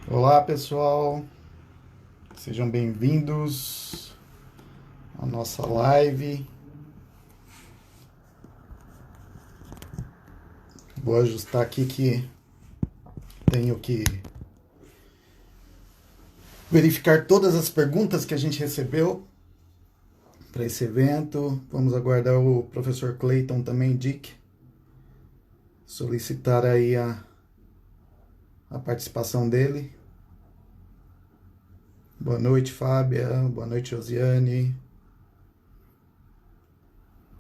Olá, pessoal, sejam bem-vindos à nossa live. Vou ajustar aqui que tenho que verificar todas as perguntas que a gente recebeu para esse evento. Vamos aguardar o professor Clayton também, Dick, solicitar aí a participação dele. Boa noite, Fábia. Boa noite, Josiane.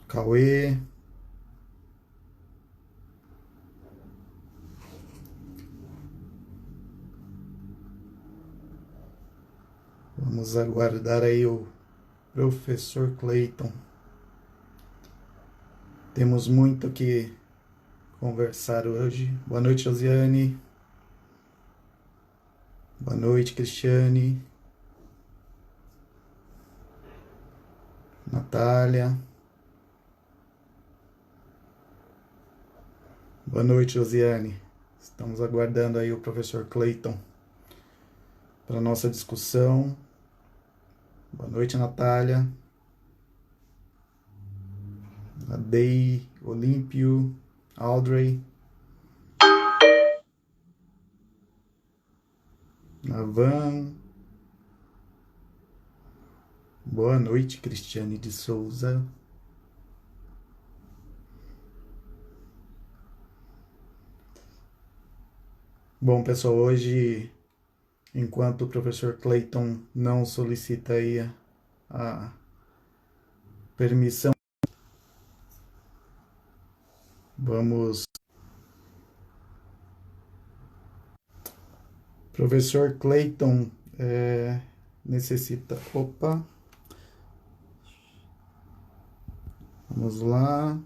Cauê. Vamos aguardar aí o professor Clayton. Temos muito que conversar hoje. Boa noite, Josiane. Boa noite, Cristiane. Natália. Boa noite, Josiane. Estamos aguardando aí o professor Clayton para nossa discussão. Boa noite, Natália. Adei, Olímpio, Audrey. Navan. Boa noite, Cristiane de Souza. Bom, pessoal, hoje, enquanto o professor Clayton não solicita aí a permissão, vamos. Professor Clayton necessita. Opa, vamos lá.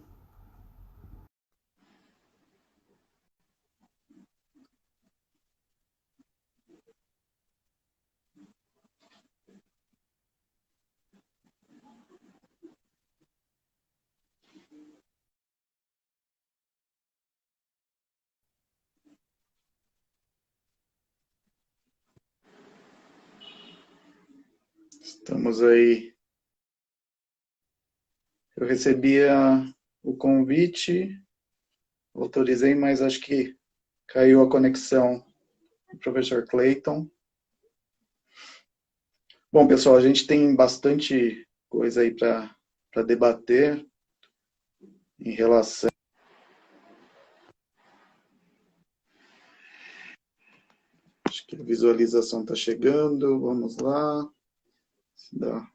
Estamos aí. Eu recebi o convite, autorizei, mas acho que caiu a conexão do professor Clayton. Bom, pessoal, a gente tem bastante coisa aí para debater em relação. Acho que a visualização está chegando. Vamos lá. Se dá.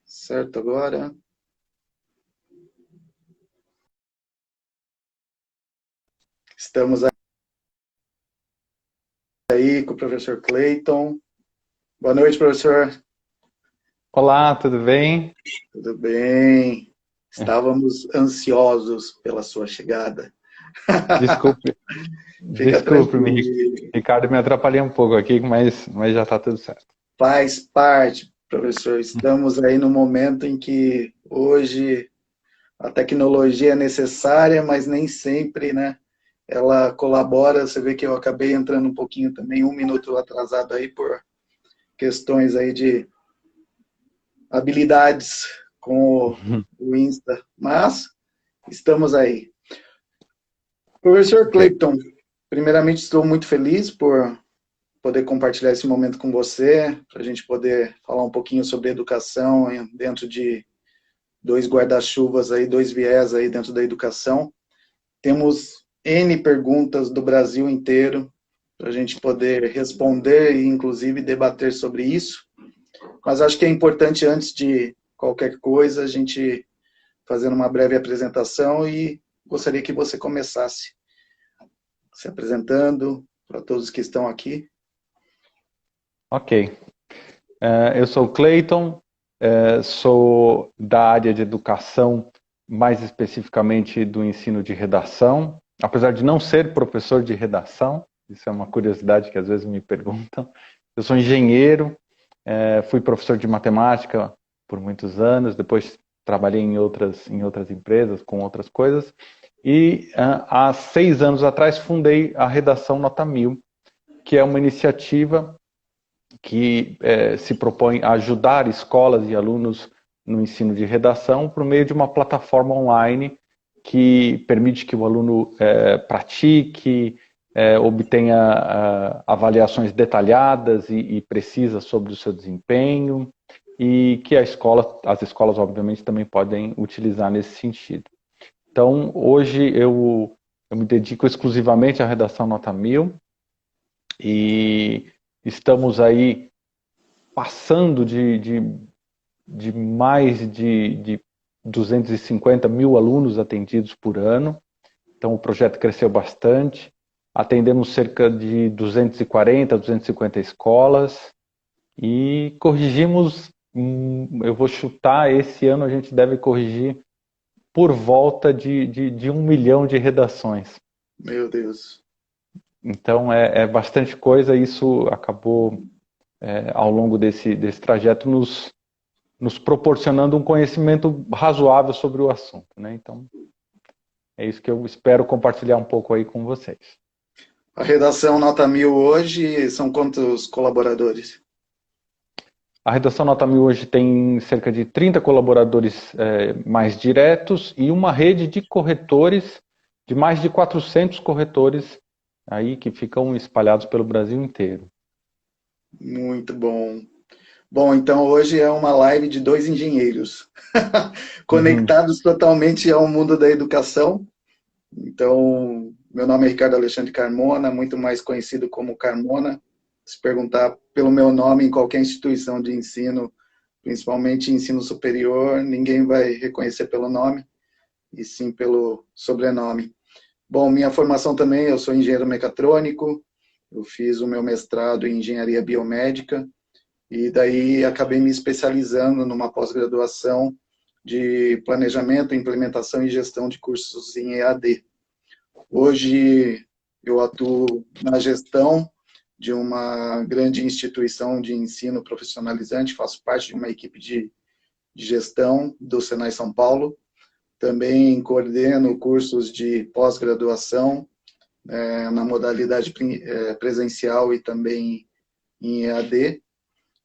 Certo agora? Estamos aí com o professor Clayton. Boa noite, professor. Olá, tudo bem? Tudo bem? Estávamos ansiosos pela sua chegada. Desculpe, Fica desculpe-me, tranquilo. Ricardo, me atrapalhei um pouco aqui, mas já está tudo certo. Faz parte, professor. Estamos aí no momento em que hoje a tecnologia é necessária, mas nem sempre, né? Ela colabora. Você vê que eu acabei entrando um pouquinho também, 1 minuto atrasado aí por questões aí de habilidades com o Insta. Mas estamos aí. Professor Ok. Clayton, primeiramente estou muito feliz por poder compartilhar esse momento com você, para a gente poder falar um pouquinho sobre educação dentro de dois guarda-chuvas aí, dois viés aí dentro da educação. Temos N perguntas do Brasil inteiro para a gente poder responder e, inclusive, debater sobre isso. Mas acho que é importante, antes de qualquer coisa, a gente fazer uma breve apresentação e gostaria que você começasse se apresentando para todos que estão aqui. Ok. Eu sou o Clayton, sou da área de educação, mais especificamente do ensino de redação. apesar de não ser professor de redação, isso é uma curiosidade que às vezes me perguntam, eu sou engenheiro, fui professor de matemática por muitos anos, depois trabalhei em outras empresas com outras coisas, e há 6 anos atrás fundei a Redação Nota 1000, que é uma iniciativa que se propõe a ajudar escolas e alunos no ensino de redação por meio de uma plataforma online que permite que o aluno pratique, obtenha avaliações detalhadas e precisas sobre o seu desempenho, e que as escolas obviamente também podem utilizar nesse sentido. Então, hoje eu me dedico exclusivamente à Redação Nota 1000 e estamos aí passando de mais de 250 mil alunos atendidos por ano. Então, o projeto cresceu bastante. Atendemos cerca de 240, 250 escolas e corrigimos, eu vou chutar, esse ano a gente deve corrigir por volta de 1 milhão de redações. Meu Deus. Então, é bastante coisa. Isso acabou, ao longo desse trajeto, nos proporcionando um conhecimento razoável sobre o assunto, né? Então, é isso que eu espero compartilhar um pouco aí com vocês. A redação Nota 1000 hoje são quantos colaboradores? A Redação Nota 1000 hoje tem cerca de 30 colaboradores mais diretos e uma rede de corretores, de mais de 400 corretores aí que ficam espalhados pelo Brasil inteiro. Muito bom. Bom, então hoje é uma live de dois engenheiros, conectados totalmente ao mundo da educação. Então, meu nome é Ricardo Alexandre Carmona, muito mais conhecido como Carmona. Se perguntar pelo meu nome em qualquer instituição de ensino, principalmente ensino superior, ninguém vai reconhecer pelo nome, e sim pelo sobrenome. Bom, minha formação também, eu sou engenheiro mecatrônico, eu fiz o meu mestrado em engenharia biomédica, e daí acabei me especializando numa pós-graduação de planejamento, implementação e gestão de cursos em EAD. Hoje eu atuo na gestão de uma grande instituição de ensino profissionalizante, faço parte de uma equipe de gestão do Senai São Paulo. Também coordeno cursos de pós-graduação na modalidade presencial e também em EAD.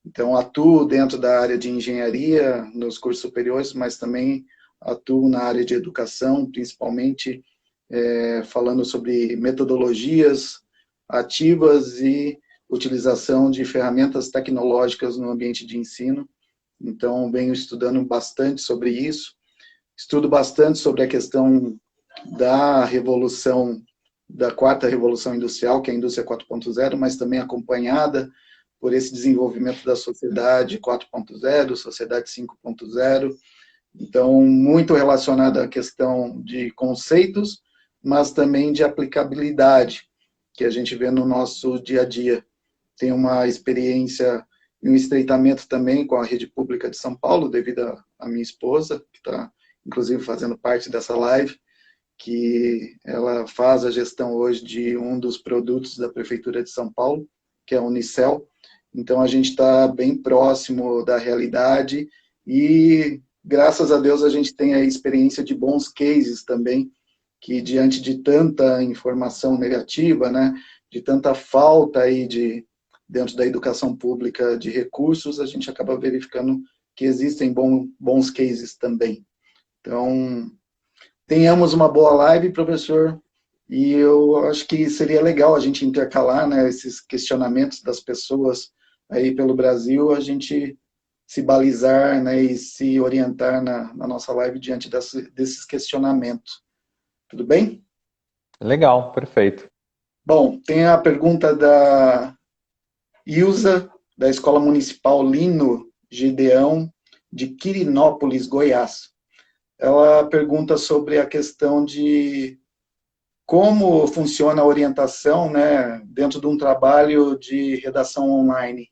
Então, atuo dentro da área de engenharia nos cursos superiores, mas também atuo na área de educação, principalmente falando sobre metodologias ativas e utilização de ferramentas tecnológicas no ambiente de ensino. Então, venho estudando bastante sobre isso. Estudo bastante sobre a questão da revolução, da quarta revolução industrial, que é a indústria 4.0, mas também acompanhada por esse desenvolvimento da sociedade 4.0, sociedade 5.0. Então, muito relacionada à questão de conceitos, mas também de aplicabilidade, que a gente vê no nosso dia a dia. Tenho uma experiência e um estreitamento também com a rede pública de São Paulo, devido à minha esposa, que está, inclusive, fazendo parte dessa live, que ela faz a gestão hoje de um dos produtos da Prefeitura de São Paulo, que é a Unicel. Então, a gente está bem próximo da realidade e, graças a Deus, a gente tem a experiência de bons cases também, que diante de tanta informação negativa, né, de tanta falta aí dentro da educação pública de recursos, a gente acaba verificando que existem bons cases também. Então, tenhamos uma boa live, professor, e eu acho que seria legal a gente intercalar, né, esses questionamentos das pessoas aí pelo Brasil, a gente se balizar, né, e se orientar na nossa live diante desses questionamentos. Tudo bem? Legal, perfeito. Bom, tem a pergunta da Ilza, da Escola Municipal Lino Gideão, de Quirinópolis, Goiás. Ela pergunta sobre a questão de como funciona a orientação, né, dentro de um trabalho de redação online.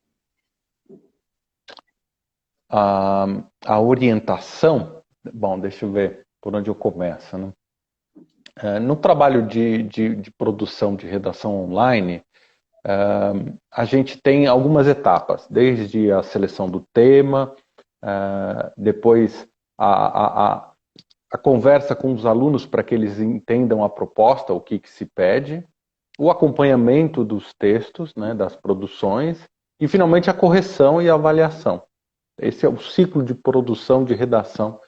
A orientação, bom, deixa eu ver por onde eu começo, né? No trabalho de produção de redação online, a gente tem algumas etapas, desde a seleção do tema, depois a conversa com os alunos para que eles entendam a proposta, o que se pede, o acompanhamento dos textos, né, das produções, e finalmente a correção e a avaliação. Esse é o ciclo de produção de redação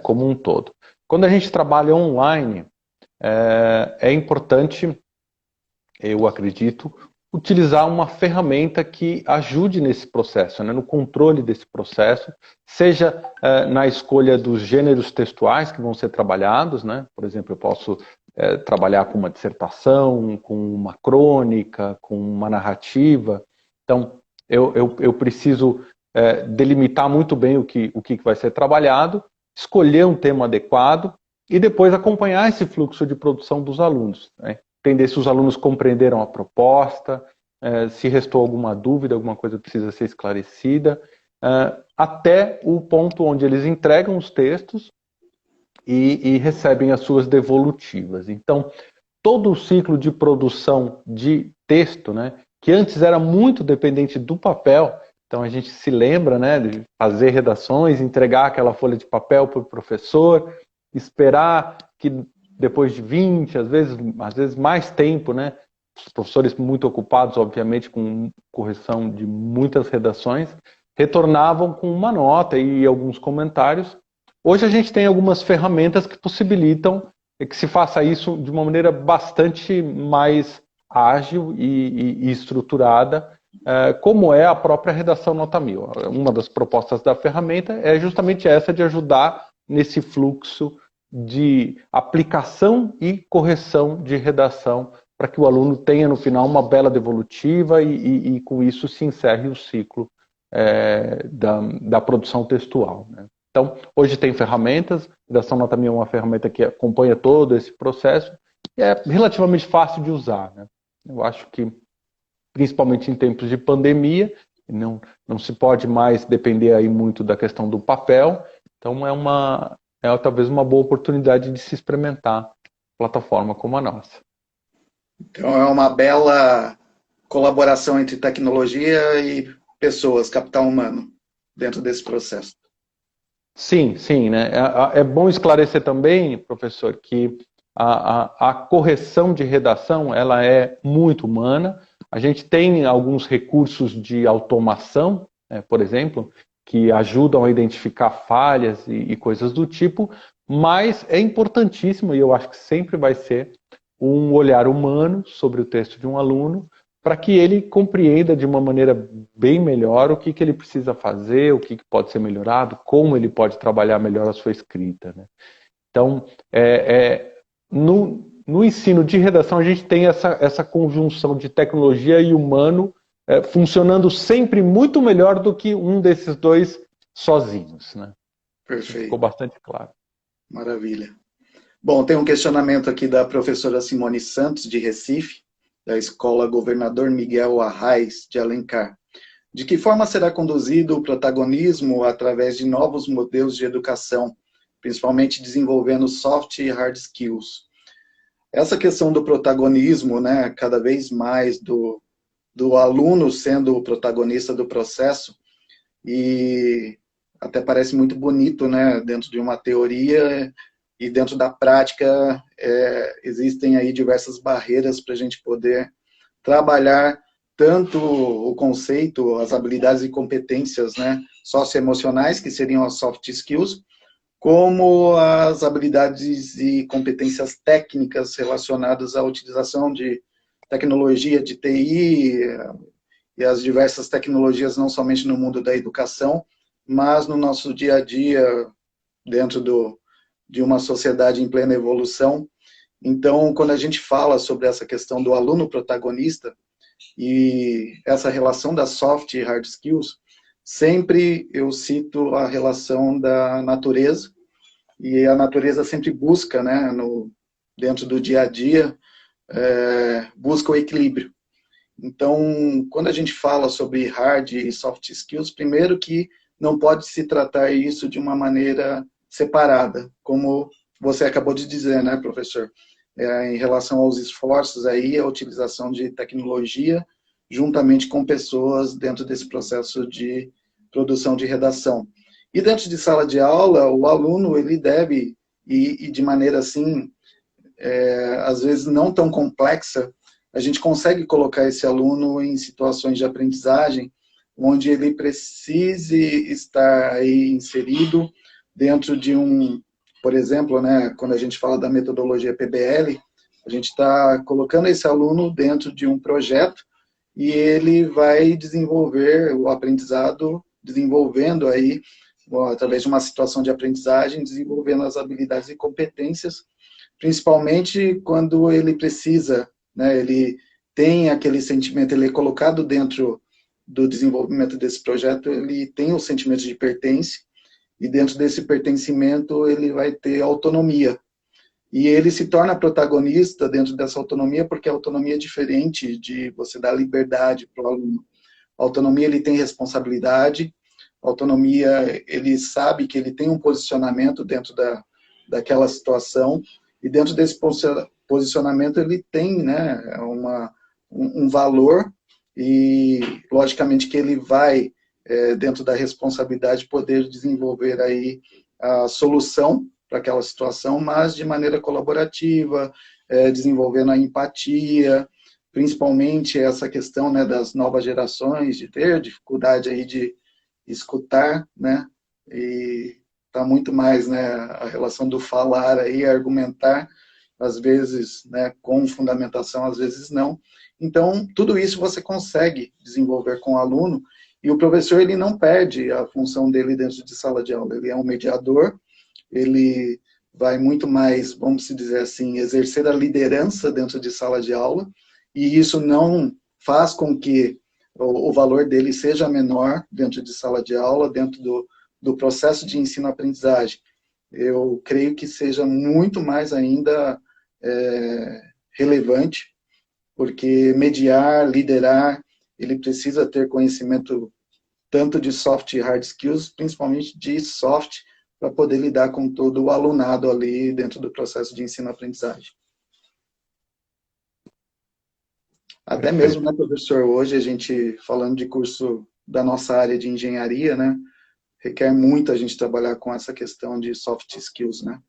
como um todo. Quando a gente trabalha online, é importante, eu acredito, utilizar uma ferramenta que ajude nesse processo, né, no controle desse processo, seja na escolha dos gêneros textuais que vão ser trabalhados, né? Por exemplo, eu posso trabalhar com uma dissertação, com uma crônica, com uma narrativa. Então, eu preciso delimitar muito bem o que vai ser trabalhado, escolher um tema adequado e depois acompanhar esse fluxo de produção dos alunos, né? Entender se os alunos compreenderam a proposta, se restou alguma dúvida, alguma coisa precisa ser esclarecida, até o ponto onde eles entregam os textos e recebem as suas devolutivas. Então, todo o ciclo de produção de texto, né, que antes era muito dependente do papel, então a gente se lembra, né, de fazer redações, entregar aquela folha de papel para o professor, esperar que depois de 20, às vezes mais tempo, né, os professores muito ocupados, obviamente, com correção de muitas redações, retornavam com uma nota e alguns comentários. Hoje a gente tem algumas ferramentas que possibilitam que se faça isso de uma maneira bastante mais ágil e estruturada, como é a própria redação Nota 1000. Uma das propostas da ferramenta é justamente essa de ajudar nesse fluxo de aplicação e correção de redação para que o aluno tenha no final uma bela devolutiva e com isso se encerre o ciclo da produção textual, né? Então, hoje tem ferramentas, a Redação Nota 1000 é uma ferramenta que acompanha todo esse processo e é relativamente fácil de usar, né? Eu acho que, principalmente em tempos de pandemia, não se pode mais depender aí muito da questão do papel, então é talvez uma boa oportunidade de se experimentar plataforma como a nossa. Então é uma bela colaboração entre tecnologia e pessoas, capital humano, dentro desse processo. Sim, sim, né? É bom esclarecer também, professor, que a correção de redação ela é muito humana. A gente tem alguns recursos de automação, por exemplo, que ajudam a identificar falhas e coisas do tipo, mas é importantíssimo, e eu acho que sempre vai ser, um olhar humano sobre o texto de um aluno, para que ele compreenda de uma maneira bem melhor o que ele precisa fazer, o que pode ser melhorado, como ele pode trabalhar melhor a sua escrita, né? Então, no ensino de redação, a gente tem essa conjunção de tecnologia e humano funcionando sempre muito melhor do que um desses dois sozinhos, né? Perfeito. Ficou bastante claro. Maravilha. Bom, tem um questionamento aqui da professora Simone Santos, de Recife, da Escola Governador Miguel Arraes de Alencar. De que forma será conduzido o protagonismo através de novos modelos de educação, principalmente desenvolvendo soft e hard skills? Essa questão do protagonismo, né, cada vez mais do aluno sendo o protagonista do processo, e até parece muito bonito, né, dentro de uma teoria, e dentro da prática existem aí diversas barreiras para a gente poder trabalhar tanto o conceito, as habilidades e competências, né, socioemocionais, que seriam as soft skills, como as habilidades e competências técnicas relacionadas à utilização de tecnologia, de TI, e as diversas tecnologias, não somente no mundo da educação, mas no nosso dia a dia, dentro de uma sociedade em plena evolução. Então, quando a gente fala sobre essa questão do aluno protagonista e essa relação das soft e hard skills, sempre eu cito a relação da natureza, e a natureza sempre busca, né, dentro do dia a dia, busca o equilíbrio. Então, quando a gente fala sobre hard e soft skills, primeiro que não pode se tratar isso de uma maneira separada, como você acabou de dizer, né, professor? Em relação aos esforços aí, a utilização de tecnologia, juntamente com pessoas dentro desse processo de produção de redação. E dentro de sala de aula, o aluno, ele deve, e de maneira assim, às vezes não tão complexa, a gente consegue colocar esse aluno em situações de aprendizagem onde ele precise estar aí inserido dentro de por exemplo, né, quando a gente fala da metodologia PBL, a gente está colocando esse aluno dentro de um projeto e ele vai desenvolver o aprendizado, desenvolvendo aí, através de uma situação de aprendizagem, desenvolvendo as habilidades e competências, principalmente quando ele precisa, né, ele tem aquele sentimento, ele é colocado dentro do desenvolvimento desse projeto, ele tem o sentimento de pertence, e dentro desse pertencimento ele vai ter autonomia. E ele se torna protagonista dentro dessa autonomia, porque a autonomia é diferente de você dar liberdade para o aluno. A autonomia, ele tem responsabilidade, a autonomia, ele sabe que ele tem um posicionamento dentro daquela situação, e dentro desse posicionamento ele tem, né, um valor, e logicamente que ele vai, dentro da responsabilidade, poder desenvolver aí a solução para aquela situação, mas de maneira colaborativa, desenvolvendo a empatia, principalmente essa questão, né, das novas gerações, de ter dificuldade aí de escutar, né, e está muito mais, né, a relação do falar aí, argumentar, às vezes, né, com fundamentação, às vezes não. Então, tudo isso você consegue desenvolver com o aluno, e o professor, ele não perde a função dele dentro de sala de aula, ele é um mediador, ele vai muito mais, vamos dizer assim, exercer a liderança dentro de sala de aula, e isso não faz com que o valor dele seja menor dentro de sala de aula, dentro do processo de ensino-aprendizagem. Eu creio que seja muito mais ainda relevante, porque mediar, liderar, ele precisa ter conhecimento tanto de soft e hard skills, principalmente de soft, para poder lidar com todo o alunado ali dentro do processo de ensino-aprendizagem. Até mesmo, né, professor, hoje a gente, falando de curso da nossa área de engenharia, né, requer muito a gente trabalhar com essa questão de soft skills, né,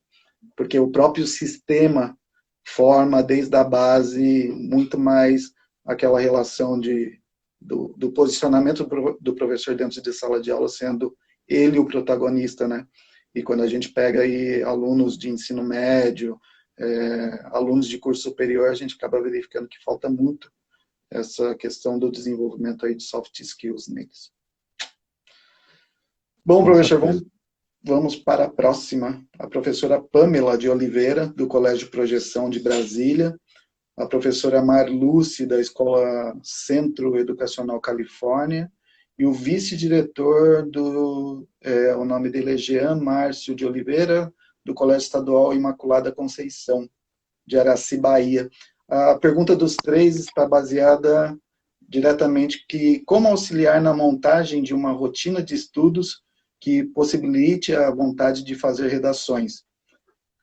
porque o próprio sistema forma desde a base muito mais aquela relação do posicionamento do professor dentro de sala de aula, sendo ele o protagonista, né? E quando a gente pega aí alunos de ensino médio, alunos de curso superior, a gente acaba verificando que falta muito essa questão do desenvolvimento aí de soft skills neles. Bom, professor, vamos para a próxima. A professora Pamela de Oliveira, do Colégio Projeção de Brasília, a professora Marluce, da Escola Centro Educacional Califórnia, e o vice-diretor o nome dele é Jean Márcio de Oliveira, do Colégio Estadual Imaculada Conceição, de Araci, Bahia. A pergunta dos três está baseada diretamente que como auxiliar na montagem de uma rotina de estudos que possibilite a vontade de fazer redações.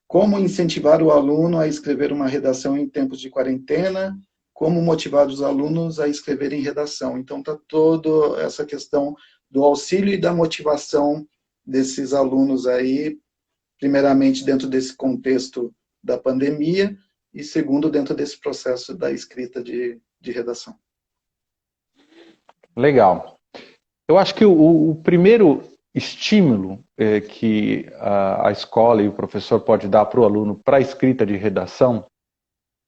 Como incentivar o aluno a escrever uma redação em tempos de quarentena, como motivar os alunos a escreverem redação. Então, está toda essa questão do auxílio e da motivação desses alunos aí, primeiramente dentro desse contexto da pandemia, e segundo, dentro desse processo da escrita de redação. Legal. Eu acho que o primeiro estímulo que a escola e o professor pode dar para o aluno para a escrita de redação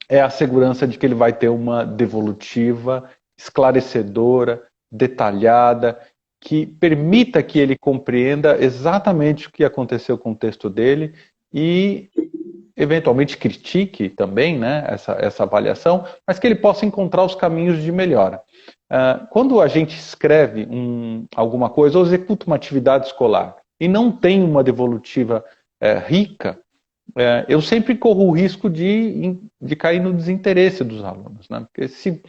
é a segurança de que ele vai ter uma devolutiva esclarecedora, detalhada, que permita que ele compreenda exatamente o que aconteceu com o texto dele e eventualmente critique também, né, essa avaliação, mas que ele possa encontrar os caminhos de melhora. Quando a gente escreve alguma coisa ou executa uma atividade escolar e não tem uma devolutiva rica, eu sempre corro o risco de cair no desinteresse dos alunos, né? Porque se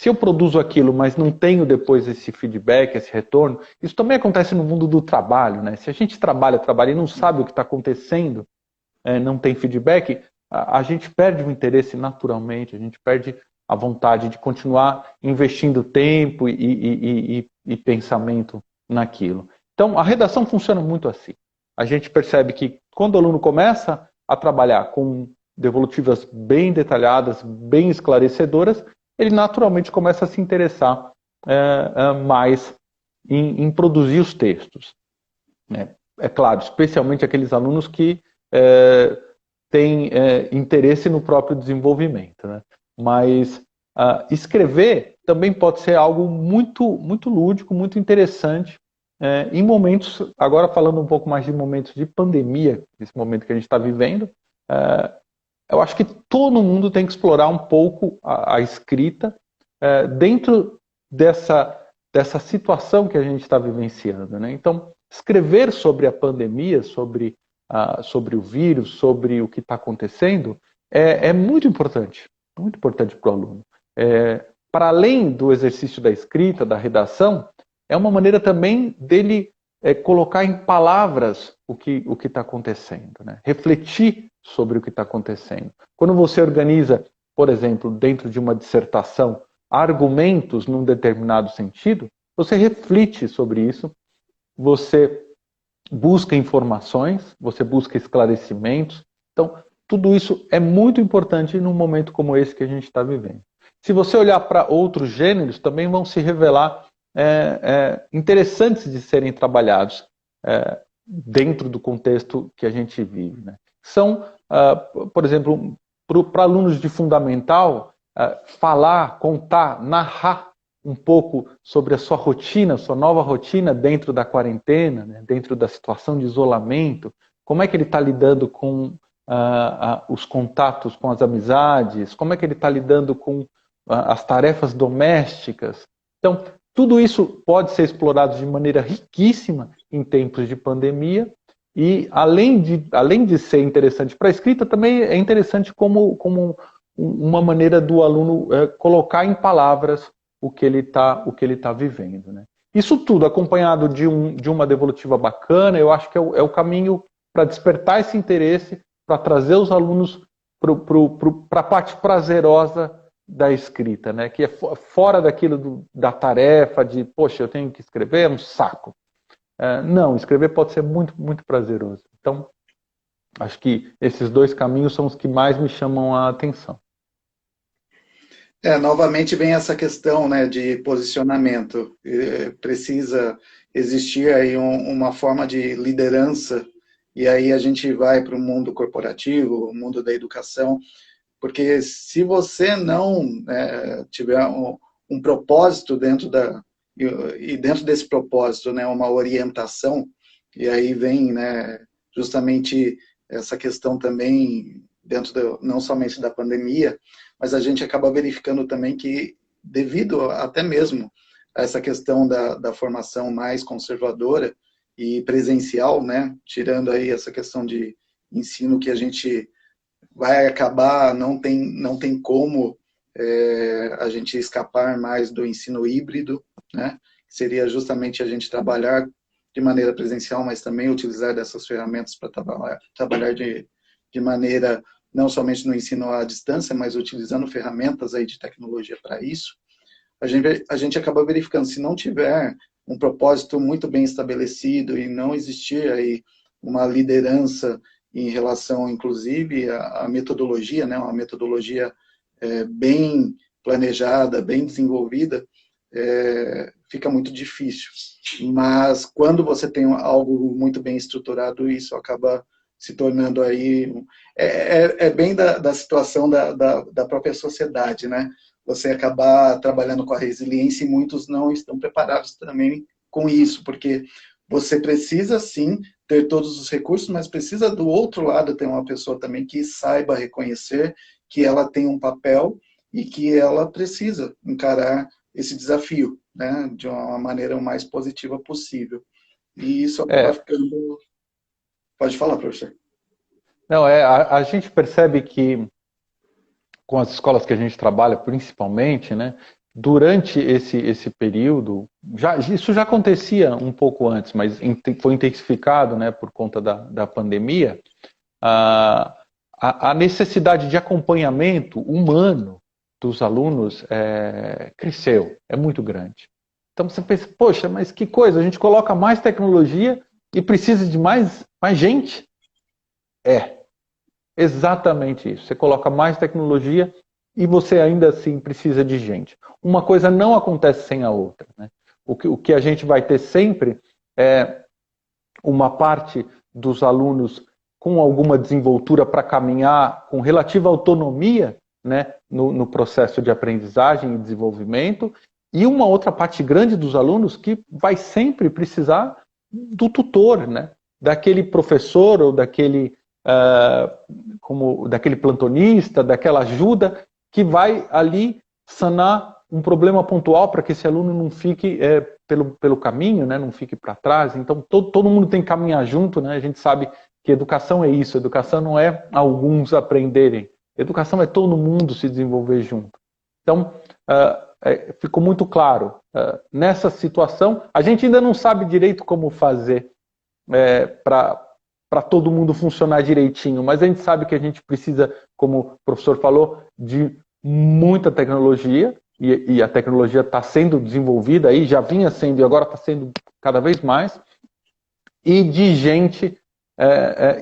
eu produzo aquilo, mas não tenho depois esse feedback, esse retorno, isso também acontece no mundo do trabalho, né? Se a gente trabalha e não sabe o que está acontecendo não tem feedback, a gente perde o interesse naturalmente, a gente perde a vontade de continuar investindo tempo e pensamento naquilo. Então, a redação funciona muito assim. A gente percebe que quando o aluno começa a trabalhar com devolutivas bem detalhadas, bem esclarecedoras, ele naturalmente começa a se interessar mais em produzir os textos. É claro, especialmente aqueles alunos que têm interesse no próprio desenvolvimento, né? Mas escrever também pode ser algo muito, muito lúdico, muito interessante, em momentos, agora falando um pouco mais de momentos de pandemia, esse momento que a gente está vivendo, eu acho que todo mundo tem que explorar um pouco a escrita dentro dessa situação que a gente está vivenciando, né? Então, escrever sobre a pandemia, sobre o vírus, sobre o que está acontecendo, é muito importante para o aluno. Para além do exercício da escrita, da redação, é uma maneira também dele colocar em palavras o que está acontecendo, né? Refletir sobre o que está acontecendo. Quando você organiza, por exemplo, dentro de uma dissertação, argumentos num determinado sentido, você reflete sobre isso, você busca informações, você busca esclarecimentos. Então, tudo isso é muito importante num momento como esse que a gente está vivendo. Se você olhar para outros gêneros, também vão se revelar interessantes de serem trabalhados dentro do contexto que a gente vive, né? São, por exemplo, para alunos de fundamental, falar, contar, narrar um pouco sobre a sua rotina, sua nova rotina dentro da quarentena, né? Dentro da situação de isolamento, como é que ele está lidando com os contatos com as amizades, como é que ele está lidando com as tarefas domésticas. Então, tudo isso pode ser explorado de maneira riquíssima em tempos de pandemia e, além de ser interessante para a escrita, também é interessante como uma maneira do aluno colocar em palavras o que ele tá vivendo, né? Isso tudo acompanhado de uma devolutiva bacana, eu acho que é o caminho para despertar esse interesse, para trazer os alunos para a parte prazerosa da escrita, né? Que é fora daquilo da tarefa de, poxa, eu tenho que escrever, é um saco. Não, escrever pode ser muito, muito prazeroso. Então, acho que esses dois caminhos são os que mais me chamam a atenção. Novamente vem essa questão, né, de posicionamento. Precisa existir aí uma forma de liderança, e aí a gente vai para o mundo corporativo, o mundo da educação, porque se você não tiver um propósito dentro dentro desse propósito, né, uma orientação, e aí vem, né, justamente essa questão também dentro não somente da pandemia, mas a gente acaba verificando também que, devido até mesmo a essa questão da formação mais conservadora e presencial, né, tirando aí essa questão de ensino que a gente vai acabar, não tem como a gente escapar mais do ensino híbrido, né? Seria justamente a gente trabalhar de maneira presencial, mas também utilizar dessas ferramentas para trabalhar de maneira não somente no ensino à distância, mas utilizando ferramentas aí de tecnologia para isso. A gente acaba verificando, se não tiver um propósito muito bem estabelecido e não existir aí uma liderança em relação, inclusive, à metodologia, né, uma metodologia bem planejada, bem desenvolvida, fica muito difícil. Mas quando você tem algo muito bem estruturado, isso acaba se tornando aí... bem da situação da própria sociedade, né? Você acabar trabalhando com a resiliência e muitos não estão preparados também com isso, porque você precisa, sim, ter todos os recursos, mas precisa, do outro lado, ter uma pessoa também que saiba reconhecer que ela tem um papel e que ela precisa encarar esse desafio, né, de uma maneira o mais positiva possível. E isso acaba ficando... Pode falar, professor. Não, a gente percebe que, com as escolas que a gente trabalha, principalmente, né, durante esse período, isso já acontecia um pouco antes, mas foi intensificado, né, por conta da pandemia, a necessidade de acompanhamento humano dos alunos cresceu, é muito grande. Então você pensa, poxa, mas que coisa, a gente coloca mais tecnologia e precisa de mais gente? Exatamente isso. Você coloca mais tecnologia e você ainda assim precisa de gente. Uma coisa não acontece sem a outra, né? O que a gente vai ter sempre é uma parte dos alunos com alguma desenvoltura para caminhar com relativa autonomia, né, no processo de aprendizagem e desenvolvimento, e uma outra parte grande dos alunos que vai sempre precisar do tutor, né, daquele professor ou daquele plantonista, daquela ajuda que vai ali sanar um problema pontual para que esse aluno não fique pelo caminho, né, não fique para trás. Então todo mundo tem que caminhar junto, né? A gente sabe que educação é isso, educação não é alguns aprenderem, educação é todo mundo se desenvolver junto. Então ficou muito claro, nessa situação, a gente ainda não sabe direito como fazer para todo mundo funcionar direitinho, mas a gente sabe que a gente precisa, como o professor falou, de muita tecnologia, e a tecnologia está sendo desenvolvida aí, já vinha sendo e agora está sendo cada vez mais, e de gente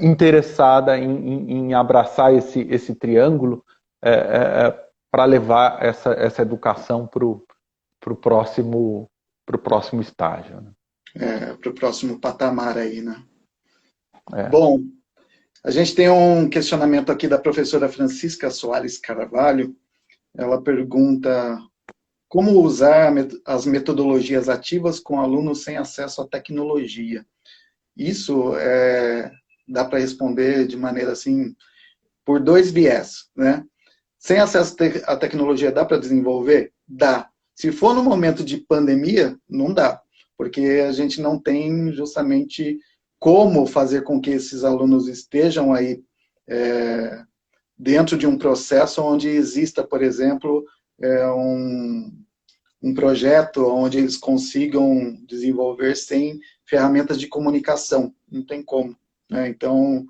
interessada em abraçar esse triângulo para levar essa educação para o próximo estágio. Né? Para o próximo patamar aí, né? Bom, a gente tem um questionamento aqui da professora Francisca Soares Carvalho. Ela pergunta como usar as metodologias ativas com alunos sem acesso à tecnologia. Isso dá para responder de maneira assim, por dois viés, né? Sem acesso à tecnologia dá para desenvolver? Dá. Se for no momento de pandemia, não dá, porque a gente não tem justamente como fazer com que esses alunos estejam aí dentro de um processo onde exista, por exemplo, um projeto onde eles consigam desenvolver sem ferramentas de comunicação. Não tem como, né? Então,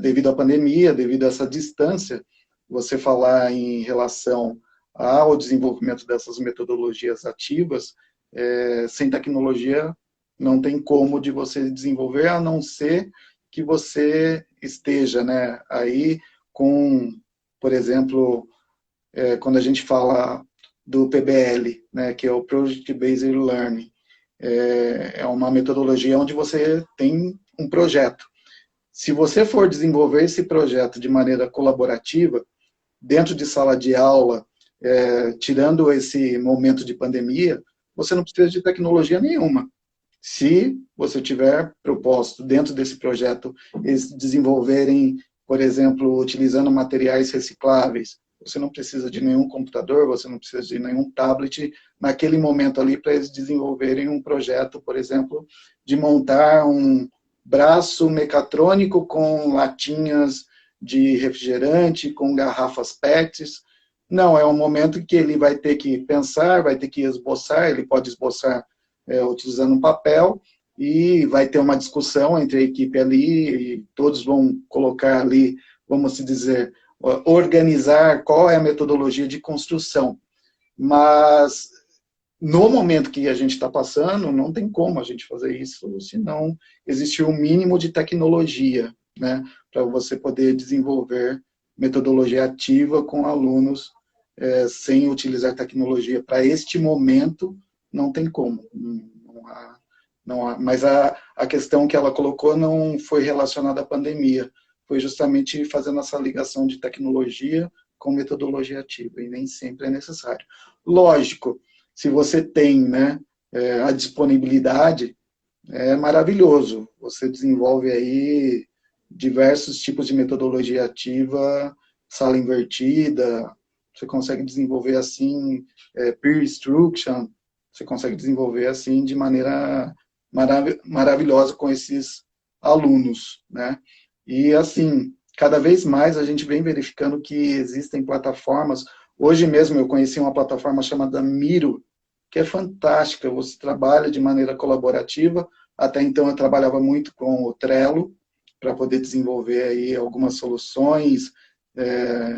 devido à pandemia, devido a essa distância, você falar em relação ao desenvolvimento dessas metodologias ativas, sem tecnologia, não tem como de você desenvolver, a não ser que você esteja, né, aí com, por exemplo, quando a gente fala do PBL, né, que é o Project Based Learning, é uma metodologia onde você tem um projeto. Se você for desenvolver esse projeto de maneira colaborativa, dentro de sala de aula, tirando esse momento de pandemia, você não precisa de tecnologia nenhuma. Se você tiver proposto dentro desse projeto, eles desenvolverem, por exemplo, utilizando materiais recicláveis, você não precisa de nenhum computador, você não precisa de nenhum tablet naquele momento ali para eles desenvolverem um projeto, por exemplo, de montar um braço mecatrônico com latinhas de refrigerante, com garrafas PETs. Não, é um momento em que ele vai ter que pensar, vai ter que esboçar, ele pode esboçar utilizando um papel, e vai ter uma discussão entre a equipe ali, e todos vão colocar ali, vamos dizer, organizar qual é a metodologia de construção. Mas, no momento que a gente está passando, não tem como a gente fazer isso, se não existir um mínimo de tecnologia, né, para você poder desenvolver metodologia ativa com alunos sem utilizar tecnologia. Para este momento, não tem como. Não há. Mas a questão que ela colocou não foi relacionada à pandemia, foi justamente fazendo essa ligação de tecnologia com metodologia ativa, e nem sempre é necessário. Lógico, se você tem, né, a disponibilidade, é maravilhoso. Você desenvolve aí diversos tipos de metodologia ativa, sala invertida, você consegue desenvolver assim, peer instruction, você consegue desenvolver assim de maneira maravilhosa com esses alunos, né? E assim, cada vez mais a gente vem verificando que existem plataformas. Hoje mesmo eu conheci uma plataforma chamada Miro, que é fantástica, você trabalha de maneira colaborativa. Até então eu trabalhava muito com o Trello, para poder desenvolver aí algumas soluções,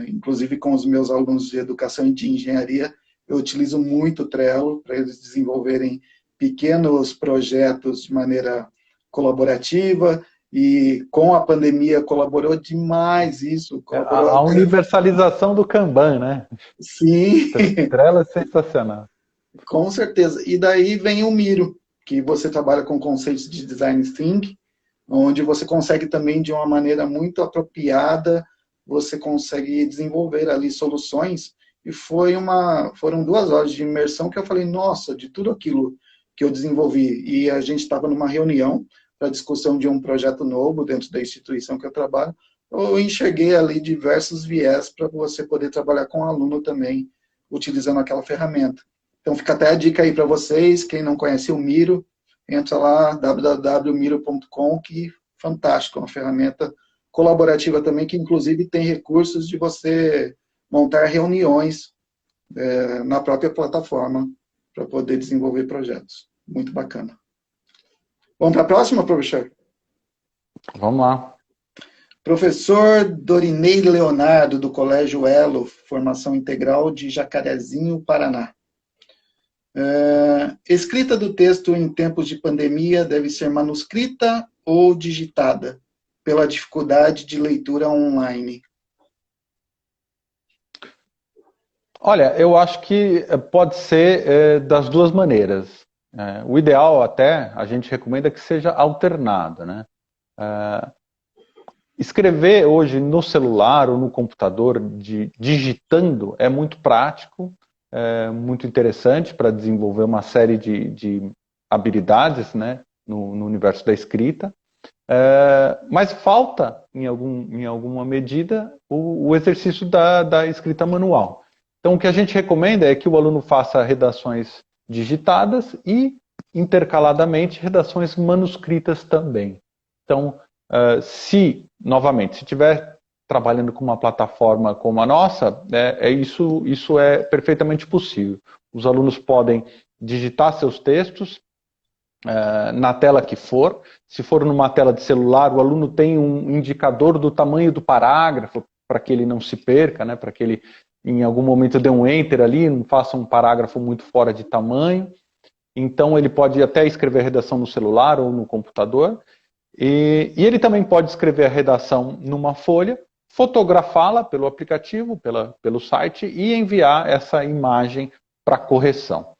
inclusive com os meus alunos de educação e de engenharia, eu utilizo muito o Trello para eles desenvolverem pequenos projetos de maneira colaborativa, e com a pandemia colaborou demais isso. Colaborou A universalização do Kanban, né? Sim. Trello é sensacional. Com certeza. E daí vem o Miro, que você trabalha com conceitos de design thinking, onde você consegue também, de uma maneira muito apropriada, você consegue desenvolver ali soluções. E foram 2 horas de imersão que eu falei, nossa, de tudo aquilo que eu desenvolvi. E a gente estava numa reunião para discussão de um projeto novo dentro da instituição que eu trabalho. Eu enxerguei ali diversos viés para você poder trabalhar com o aluno também, utilizando aquela ferramenta. Então fica até a dica aí para vocês, quem não conhece o Miro, entra lá, www.miro.com, que fantástico, uma ferramenta colaborativa também, que inclusive tem recursos de você montar reuniões na própria plataforma para poder desenvolver projetos. Muito bacana. Vamos para a próxima, professor? Vamos lá. Professor Dorinei Leonardo, do Colégio Elo, Formação Integral de Jacarezinho, Paraná. Escrita do texto em tempos de pandemia deve ser manuscrita ou digitada, pela dificuldade de leitura online? Olha, eu acho que pode ser das 2 maneiras. O ideal até, a gente recomenda que seja alternado, né? Escrever hoje no celular ou no computador, digitando, é muito prático, muito interessante para desenvolver uma série de habilidades, né, no universo da escrita, mas falta, em alguma medida, o exercício da escrita manual. Então, o que a gente recomenda é que o aluno faça redações digitadas e, intercaladamente, redações manuscritas também. Então, se estiver trabalhando com uma plataforma como a nossa, isso é perfeitamente possível. Os alunos podem digitar seus textos na tela que for. Se for numa tela de celular, o aluno tem um indicador do tamanho do parágrafo, para que ele não se perca, né, para que ele, em algum momento, dê um enter ali, não faça um parágrafo muito fora de tamanho. Então, ele pode até escrever a redação no celular ou no computador. E ele também pode escrever a redação numa folha, fotografá-la pelo aplicativo, pelo site e enviar essa imagem para correção.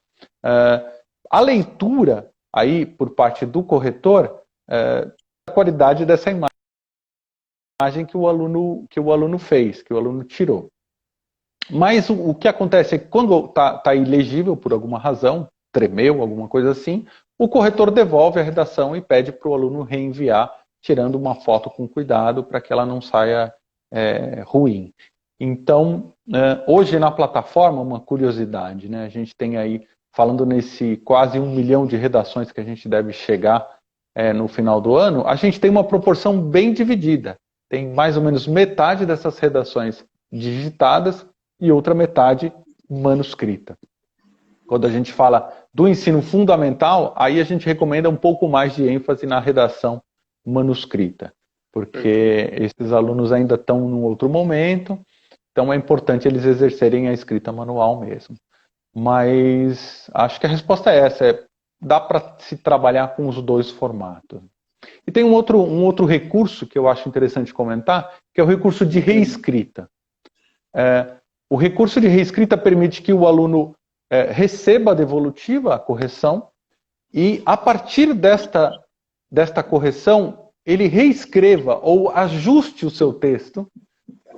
A leitura, aí, por parte do corretor, a qualidade dessa imagem que o aluno fez, que o aluno tirou. Mas o que acontece é que quando está ilegível por alguma razão, tremeu, alguma coisa assim, o corretor devolve a redação e pede para o aluno reenviar, tirando uma foto com cuidado para que ela não saia ruim. Então, hoje na plataforma, uma curiosidade, né? A gente tem aí, falando nesse quase 1 milhão de redações que a gente deve chegar no final do ano, a gente tem uma proporção bem dividida. Tem mais ou menos metade dessas redações digitadas e outra metade manuscrita. Quando a gente fala do ensino fundamental, aí a gente recomenda um pouco mais de ênfase na redação manuscrita, porque esses alunos ainda estão num outro momento, então é importante eles exercerem a escrita manual mesmo. Mas acho que a resposta é essa, dá para se trabalhar com os 2 formatos. E tem um outro recurso que eu acho interessante comentar, que é o recurso de reescrita. O recurso de reescrita permite que o aluno receba a devolutiva, a correção, e a partir desta correção, ele reescreva ou ajuste o seu texto,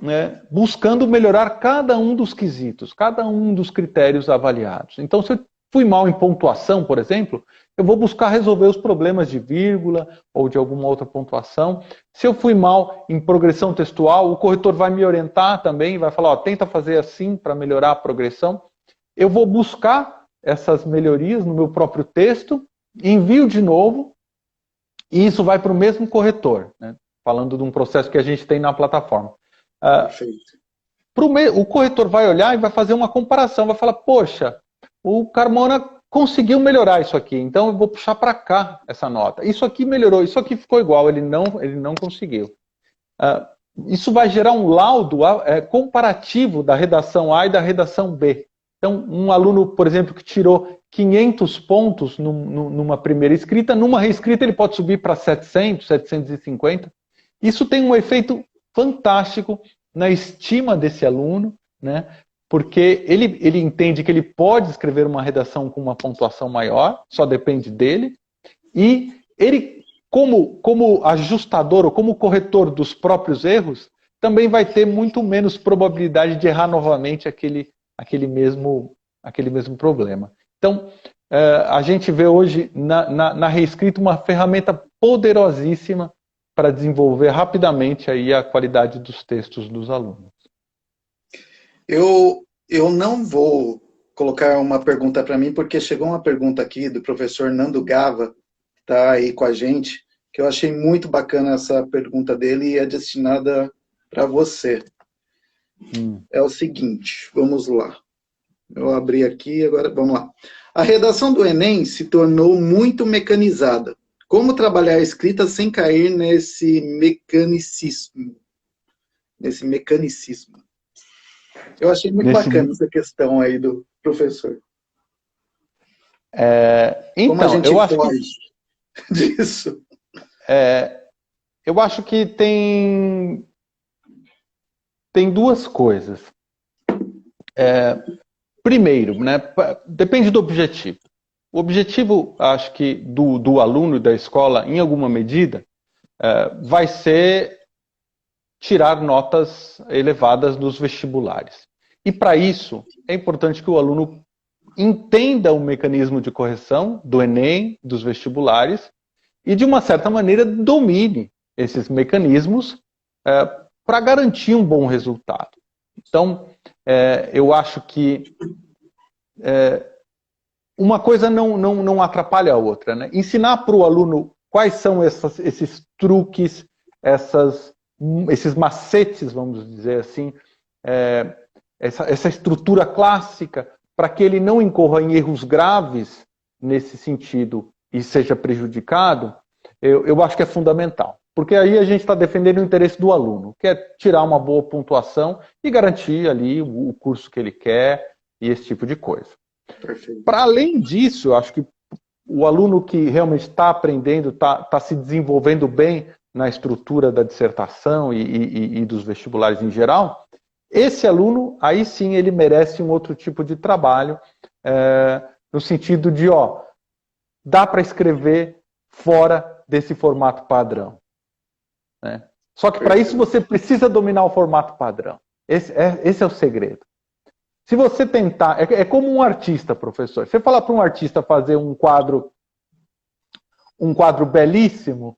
né, buscando melhorar cada um dos quesitos, cada um dos critérios avaliados. Então, se eu fui mal em pontuação, por exemplo, eu vou buscar resolver os problemas de vírgula ou de alguma outra pontuação. Se eu fui mal em progressão textual, o corretor vai me orientar também, vai falar, tenta fazer assim para melhorar a progressão. Eu vou buscar essas melhorias no meu próprio texto, envio de novo, e isso vai para o mesmo corretor, né? Falando de um processo que a gente tem na plataforma. Perfeito. O corretor vai olhar e vai fazer uma comparação, vai falar, poxa, o Carmona conseguiu melhorar isso aqui, então eu vou puxar para cá essa nota. Isso aqui melhorou, isso aqui ficou igual, ele não conseguiu. Isso vai gerar um laudo comparativo da redação A e da redação B. Então, um aluno, por exemplo, que tirou 500 pontos numa primeira escrita, numa reescrita ele pode subir para 700, 750. Isso tem um efeito fantástico na estima desse aluno, né? Porque ele entende que ele pode escrever uma redação com uma pontuação maior, só depende dele, e ele, como ajustador ou como corretor dos próprios erros, também vai ter muito menos probabilidade de errar novamente aquele mesmo problema. Então, a gente vê hoje na reescrita uma ferramenta poderosíssima para desenvolver rapidamente aí a qualidade dos textos dos alunos. Eu não vou colocar uma pergunta para mim, porque chegou uma pergunta aqui do professor Nando Gava, que está aí com a gente, que eu achei muito bacana essa pergunta dele e é destinada para você. É o seguinte, vamos lá. Eu abri aqui, agora vamos lá. A redação do Enem se tornou muito mecanizada. Como trabalhar a escrita sem cair nesse mecanicismo? Eu achei muito bacana essa questão aí do professor. Como a gente foge disso? Eu acho que tem duas coisas. Primeiro, né, depende do objetivo. O objetivo, acho que, do aluno e da escola, em alguma medida, vai ser tirar notas elevadas nos vestibulares. E para isso, é importante que o aluno entenda o mecanismo de correção do Enem, dos vestibulares, e de uma certa maneira domine esses mecanismos para garantir um bom resultado. Então, eu acho que uma coisa não atrapalha a outra, né? Ensinar para o aluno quais são esses truques, esses macetes, vamos dizer assim, essa estrutura clássica, para que ele não incorra em erros graves nesse sentido e seja prejudicado, eu acho que é fundamental. Porque aí a gente está defendendo o interesse do aluno, que é tirar uma boa pontuação e garantir ali o curso que ele quer e esse tipo de coisa. Para além disso, eu acho que o aluno que realmente está aprendendo, está se desenvolvendo bem na estrutura da dissertação e dos vestibulares em geral, esse aluno, aí sim, ele merece um outro tipo de trabalho, no sentido de, dá para escrever fora desse formato padrão. Né? Só que para isso você precisa dominar o formato padrão. Esse é o segredo. Se você tentar... É como um artista, professor. Você falar para um artista fazer um quadro belíssimo,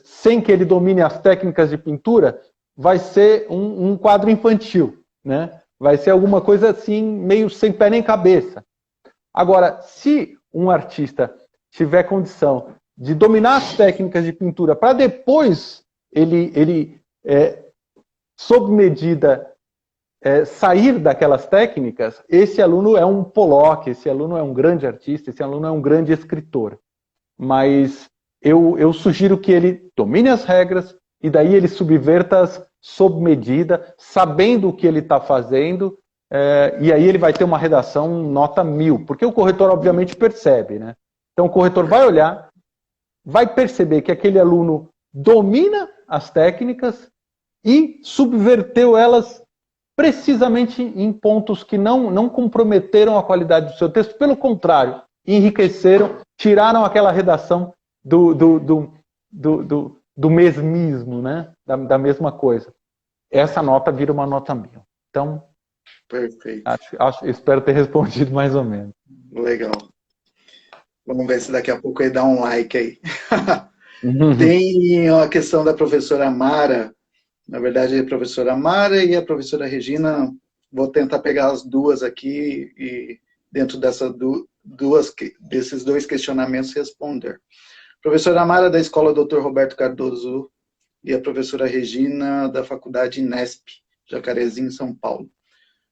sem que ele domine as técnicas de pintura, vai ser um quadro infantil. Né? Vai ser alguma coisa assim, meio sem pé nem cabeça. Agora, se um artista tiver condição de dominar as técnicas de pintura para depois ele sob medida, sair daquelas técnicas, esse aluno é um Pollock, esse aluno é um grande artista, esse aluno é um grande escritor. Mas eu sugiro que ele domine as regras e daí ele subverta-as sob medida, sabendo o que ele está fazendo, e aí ele vai ter uma redação nota 1000, porque o corretor obviamente percebe, né? Então o corretor vai olhar, vai perceber que aquele aluno domina as técnicas e subverteu elas precisamente em pontos que não comprometeram a qualidade do seu texto, pelo contrário, enriqueceram, tiraram aquela redação do mesmismo, né? da mesma coisa. Essa nota vira uma nota 1000. Então, perfeito. Espero ter respondido mais ou menos. Legal. Vamos ver se daqui a pouco ele dá um like aí. Tem a questão da professora Mara. Na verdade, a professora Mara e a professora Regina, vou tentar pegar as duas aqui e dentro desses dois questionamentos responder. Professora Mara da Escola Dr. Roberto Cardoso e a professora Regina da Faculdade Inesp, Jacarezinho, São Paulo.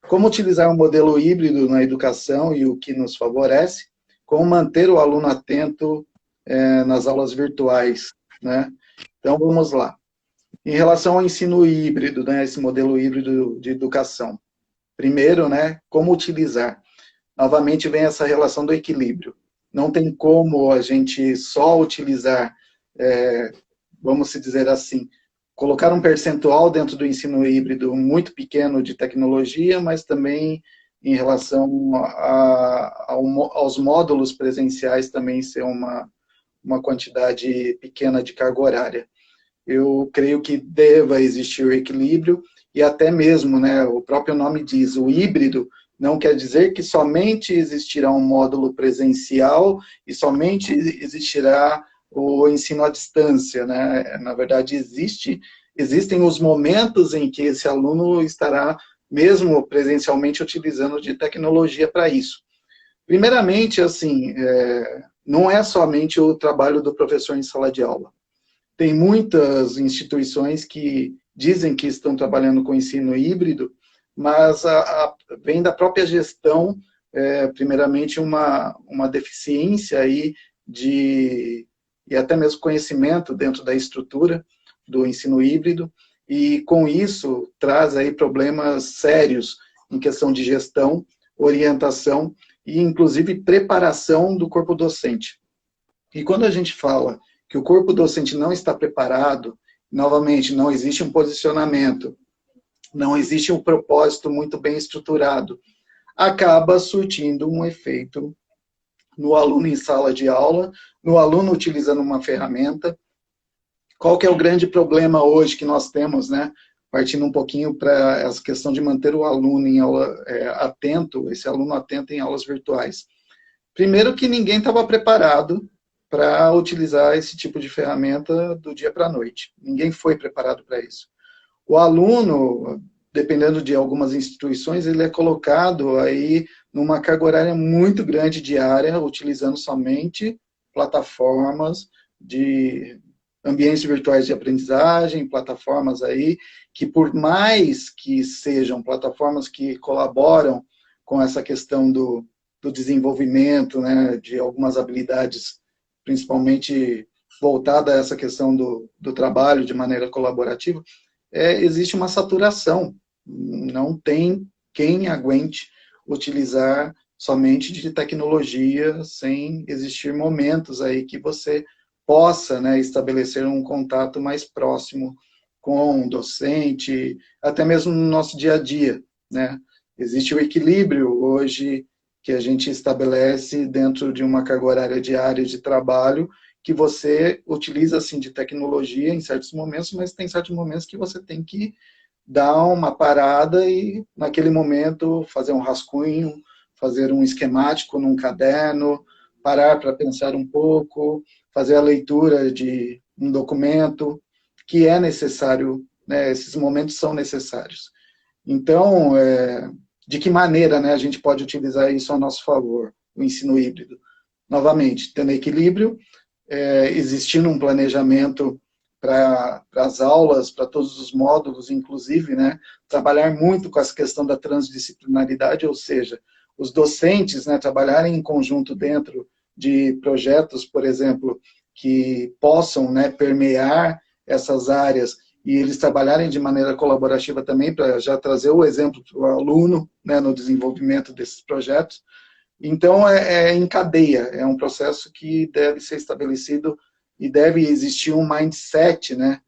Como utilizar um modelo híbrido na educação e o que nos favorece? como manter o aluno atento nas aulas virtuais, né? Então, vamos lá. Em relação ao ensino híbrido, né, esse modelo híbrido de educação. Primeiro, né, como utilizar. Novamente vem essa relação do equilíbrio. Não tem como a gente só utilizar, vamos dizer assim, colocar um percentual dentro do ensino híbrido muito pequeno de tecnologia, mas também em relação aos módulos presenciais também ser uma quantidade pequena de carga horária. Eu creio que deva existir o equilíbrio e até mesmo, né, o próprio nome diz, o híbrido não quer dizer que somente existirá um módulo presencial e somente existirá o ensino à distância, né? Na verdade, existem os momentos em que esse aluno estará mesmo presencialmente utilizando de tecnologia para isso. Primeiramente, assim, não é somente o trabalho do professor em sala de aula. Tem muitas instituições que dizem que estão trabalhando com ensino híbrido, mas vem da própria gestão, primeiramente, uma deficiência aí e até mesmo conhecimento dentro da estrutura do ensino híbrido, e com isso traz aí problemas sérios em questão de gestão, orientação e, inclusive, preparação do corpo docente. E quando a gente fala que o corpo docente não está preparado, novamente, não existe um posicionamento, não existe um propósito muito bem estruturado, acaba surtindo um efeito no aluno em sala de aula, no aluno utilizando uma ferramenta. Qual que é o grande problema hoje que nós temos, né? Partindo um pouquinho para essa questão de manter o aluno em aula atento, esse aluno atento em aulas virtuais. Primeiro que ninguém estava preparado para utilizar esse tipo de ferramenta do dia para a noite. Ninguém foi preparado para isso. O aluno, dependendo de algumas instituições, ele é colocado aí numa carga horária muito grande diária, utilizando somente plataformas de ambientes virtuais de aprendizagem, plataformas aí que, por mais que sejam plataformas que colaboram com essa questão do desenvolvimento, né, de algumas habilidades, principalmente voltada a essa questão do trabalho de maneira colaborativa, existe uma saturação. Não tem quem aguente utilizar somente de tecnologia sem existir momentos aí que você possa, né, estabelecer um contato mais próximo com o docente, até mesmo no nosso dia a dia, né? Existe o equilíbrio hoje que a gente estabelece dentro de uma carga horária diária de trabalho, que você utiliza, assim, de tecnologia em certos momentos, mas tem certos momentos que você tem que dar uma parada e, naquele momento, fazer um rascunho, fazer um esquemático num caderno, parar para pensar um pouco, fazer a leitura de um documento, que é necessário, né, esses momentos são necessários. Então, de que maneira, né, a gente pode utilizar isso a nosso favor, o ensino híbrido? Novamente, tendo equilíbrio, existindo um planejamento para as aulas, para todos os módulos, inclusive, né, trabalhar muito com essa questão da transdisciplinaridade, ou seja, os docentes, né, trabalharem em conjunto dentro de projetos, por exemplo, que possam, né, permear essas áreas e eles trabalharem de maneira colaborativa também, para já trazer o exemplo para o aluno, né, no desenvolvimento desses projetos. Então, em cadeia, é um processo que deve ser estabelecido e deve existir um mindset, né,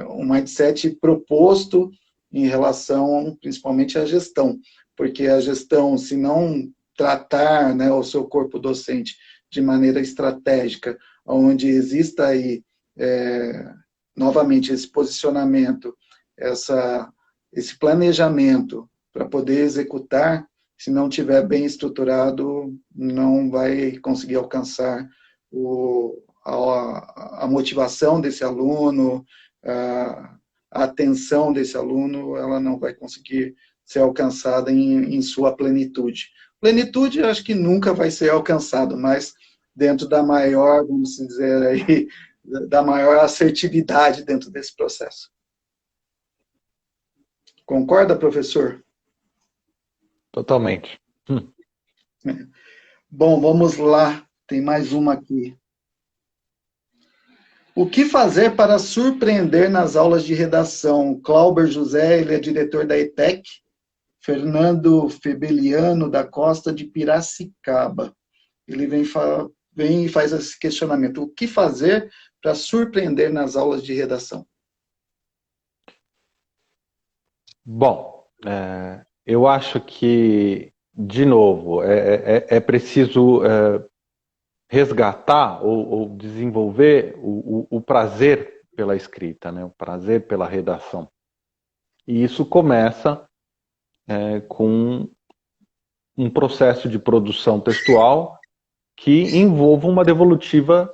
um mindset proposto em relação, principalmente, à gestão, porque a gestão, se não tratar, né, o seu corpo docente de maneira estratégica, onde exista aí, novamente, esse posicionamento, esse planejamento para poder executar, se não tiver bem estruturado, não vai conseguir alcançar a motivação desse aluno, a atenção desse aluno, ela não vai conseguir ser alcançada em sua plenitude. Plenitude, eu acho que nunca vai ser alcançado, mas dentro da maior, vamos dizer aí, da maior assertividade dentro desse processo. Concorda, professor? Totalmente. Bom, vamos lá. Tem mais uma aqui. O que fazer para surpreender nas aulas de redação? Clauber José, ele é diretor da ETEC. Fernando Febeliano da Costa de Piracicaba. Ele vem e faz esse questionamento. O que fazer para surpreender nas aulas de redação? Bom, eu acho que, de novo, é preciso resgatar ou desenvolver o prazer pela escrita, né? O prazer pela redação. E isso começa com um processo de produção textual que envolva uma devolutiva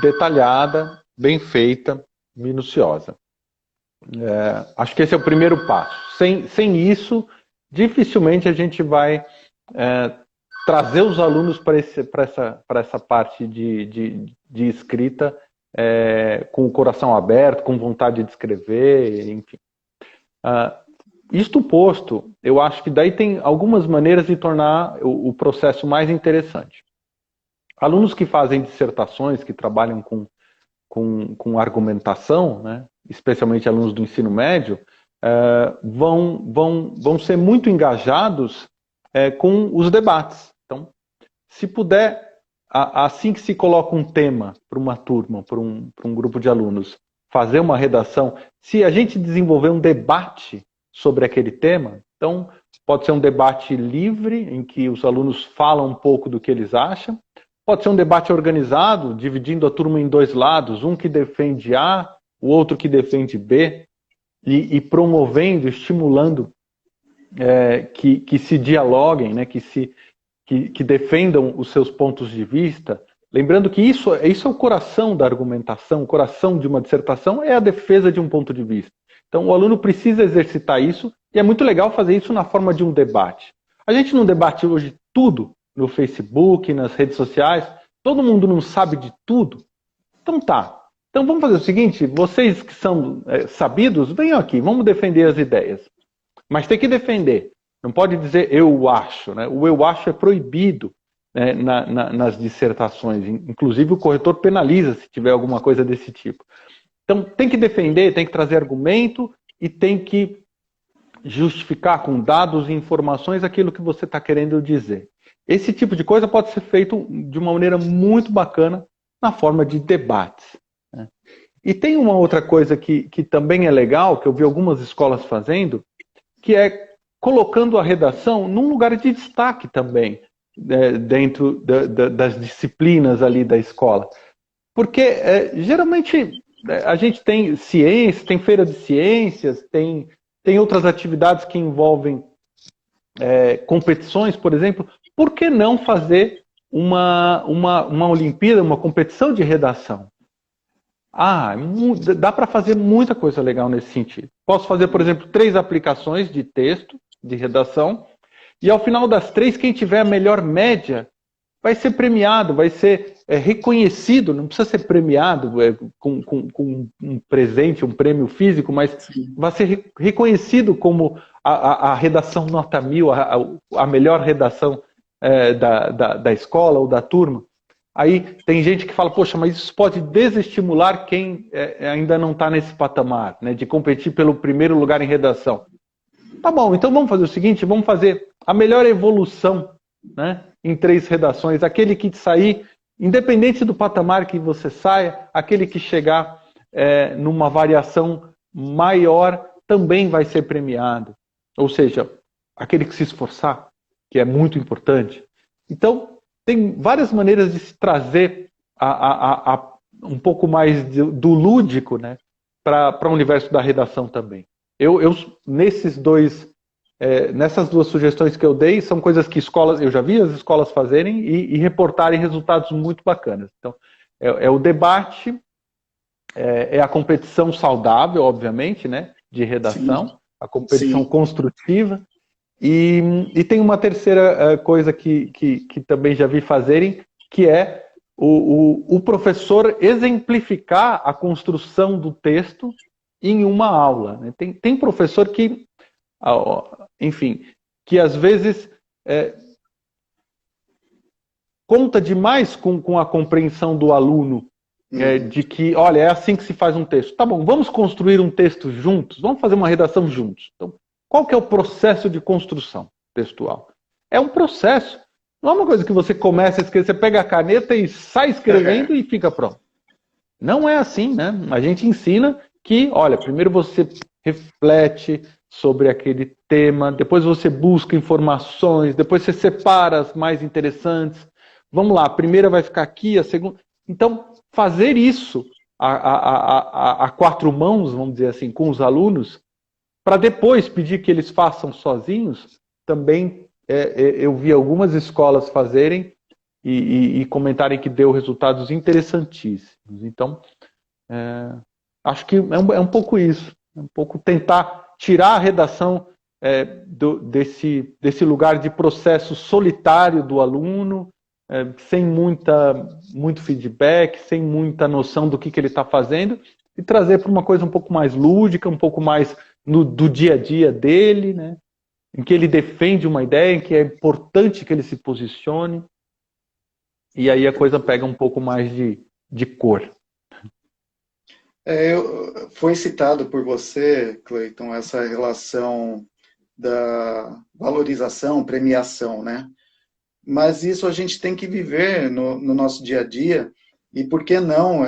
detalhada, bem feita, minuciosa. Acho que esse é o primeiro passo. Sem isso, dificilmente a gente vai trazer os alunos para essa parte de escrita com o coração aberto, com vontade de escrever, enfim. Isto posto, eu acho que daí tem algumas maneiras de tornar o processo mais interessante. Alunos que fazem dissertações, que trabalham com argumentação, né, especialmente alunos do ensino médio, vão ser muito engajados com os debates. Então, se puder, assim que se coloca um tema para uma turma, para um grupo de alunos, fazer uma redação, se a gente desenvolver um debate sobre aquele tema, então pode ser um debate livre, em que os alunos falam um pouco do que eles acham, pode ser um debate organizado, dividindo a turma em dois lados, um que defende A, o outro que defende B, e promovendo, estimulando que se dialoguem, né, que defendam os seus pontos de vista. Lembrando que isso é o coração da argumentação, o coração de uma dissertação é a defesa de um ponto de vista. Então o aluno precisa exercitar isso, e é muito legal fazer isso na forma de um debate. A gente não debate hoje tudo no Facebook, nas redes sociais, todo mundo não sabe de tudo. Então tá. Então vamos fazer o seguinte, vocês que são sabidos, venham aqui, vamos defender as ideias. Mas tem que defender. Não pode dizer eu acho, né? O eu acho é proibido, né, nas dissertações. Inclusive o corretor penaliza se tiver alguma coisa desse tipo. Então tem que defender, tem que trazer argumento e tem que justificar com dados e informações aquilo que você está querendo dizer. Esse tipo de coisa pode ser feito de uma maneira muito bacana na forma de debates, né? E tem uma outra coisa que também é legal, que eu vi algumas escolas fazendo, que é colocando a redação num lugar de destaque também, dentro das disciplinas ali da escola. Porque geralmente a gente tem ciência, tem feira de ciências, tem outras atividades que envolvem competições, por exemplo. Por que não fazer uma Olimpíada, uma competição de redação? Dá para fazer muita coisa legal nesse sentido. Posso fazer, por exemplo, 3 aplicações de texto, de redação, e ao final das 3, quem tiver a melhor média vai ser premiado, vai ser reconhecido, não precisa ser premiado com um presente, um prêmio físico, mas vai ser reconhecido como a redação nota 1000, a melhor redação da escola ou da turma. Aí tem gente que fala, poxa, mas isso pode desestimular quem ainda não está nesse patamar, né, de competir pelo primeiro lugar em redação. Tá bom, então vamos fazer o seguinte, vamos fazer a melhor evolução, né, em 3 redações. Aquele que sair, independente do patamar que você saia, aquele que chegar numa variação maior também vai ser premiado. Ou seja, aquele que se esforçar, que é muito importante. Então, tem várias maneiras de se trazer um pouco mais do lúdico, né, para o universo da redação também. Nessas 2 sugestões que eu dei, são coisas que eu já vi as escolas fazerem e reportarem resultados muito bacanas. Então, o debate, a competição saudável, obviamente, né, de redação, sim, a competição sim, construtiva. E tem uma terceira coisa que também já vi fazerem, que é o professor exemplificar a construção do texto em uma aula, né? Tem professor que, enfim, que às vezes conta demais com a compreensão do aluno, de que, olha, é assim que se faz um texto. Tá bom, vamos construir um texto juntos, vamos fazer uma redação juntos. Então, qual que é o processo de construção textual? É um processo. Não é uma coisa que você começa a escrever, você pega a caneta e sai escrevendo e fica pronto. Não é assim, né? A gente ensina que, olha, primeiro você reflete sobre aquele tema, depois você busca informações, depois você separa as mais interessantes. Vamos lá, a primeira vai ficar aqui, a segunda... Então, fazer isso a quatro mãos, vamos dizer assim, com os alunos, para depois pedir que eles façam sozinhos, também eu vi algumas escolas fazerem e comentarem que deu resultados interessantíssimos. Então, acho que é um pouco isso, um pouco tentar tirar a redação desse lugar de processo solitário do aluno, sem muito feedback, sem muita noção do que ele está fazendo, e trazer para uma coisa um pouco mais lúdica, um pouco mais do dia a dia dele, né? Em que ele defende uma ideia, em que é importante que ele se posicione, e aí a coisa pega um pouco mais de cor. Foi citado por você, Cleiton, essa relação da valorização, premiação, né? Mas isso a gente tem que viver no nosso dia a dia, e por que não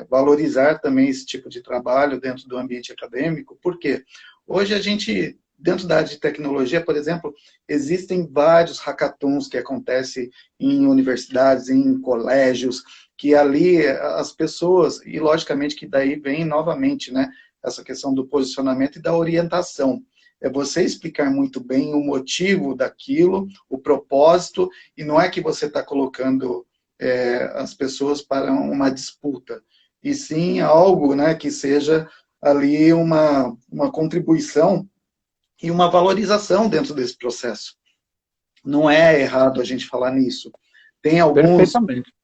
valorizar também esse tipo de trabalho dentro do ambiente acadêmico? Por quê? Hoje a gente, dentro da área de tecnologia, por exemplo, existem vários hackathons que acontecem em universidades, em colégios, que ali as pessoas, e logicamente que daí vem novamente, né, essa questão do posicionamento e da orientação. É você explicar muito bem o motivo daquilo, o propósito, e não é que você está colocando as pessoas para uma disputa, e sim algo, né, que seja ali uma contribuição e uma valorização dentro desse processo. Não é errado a gente falar nisso. Tem alguns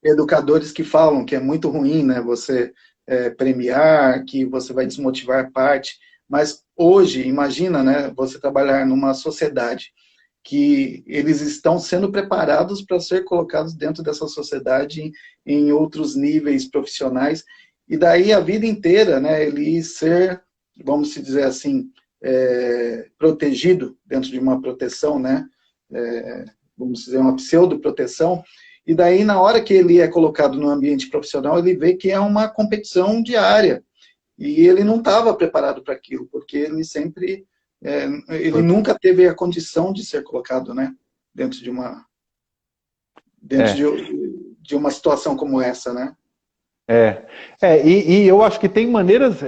educadores que falam que é muito ruim, né, você premiar, que você vai desmotivar parte, mas hoje, imagina, né, você trabalhar numa sociedade que eles estão sendo preparados para ser colocados dentro dessa sociedade em outros níveis profissionais, e daí a vida inteira, né, ele ser, vamos dizer assim, protegido dentro de uma proteção, né, vamos dizer, uma pseudo-proteção, e daí na hora que ele é colocado no ambiente profissional, ele vê que é uma competição diária, e ele não estava preparado para aquilo, porque ele sempre, ele nunca teve a condição de ser colocado, né, dentro de uma situação como essa, né? E eu acho que tem maneiras,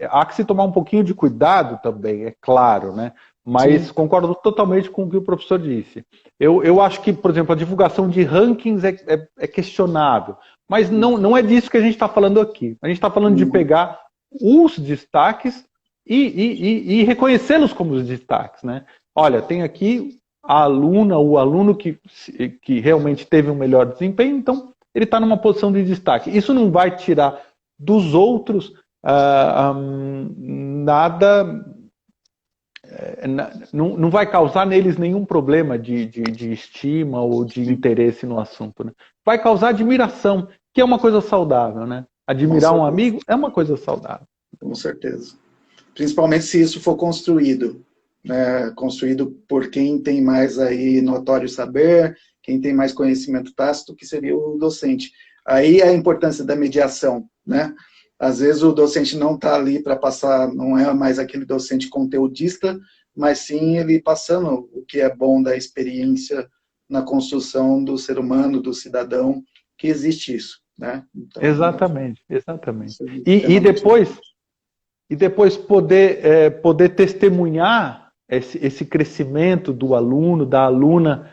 há que se tomar um pouquinho de cuidado também, é claro, né? Mas sim, concordo totalmente com o que o professor disse. Eu acho que, por exemplo, a divulgação de rankings é questionável, mas não é disso que a gente está falando aqui. A gente está falando de pegar os destaques e reconhecê-los como os destaques, né? Olha, tem aqui a aluna, o aluno que realmente teve um melhor desempenho, então ele está numa posição de destaque. Isso não vai tirar dos outros nada, não vai causar neles nenhum problema de estima ou de interesse no assunto, né? Vai causar admiração, que é uma coisa saudável, né? Admirar um amigo é uma coisa saudável. Com certeza. Principalmente se isso for construído, né? Construído por quem tem mais aí notório saber, quem tem mais conhecimento tácito, que seria o docente. Aí a importância da mediação, né? Às vezes o docente não está ali para passar, não é mais aquele docente conteudista, mas sim ele passando o que é bom da experiência na construção do ser humano, do cidadão, que existe isso, né? Então, exatamente. E depois poder testemunhar esse crescimento do aluno, da aluna.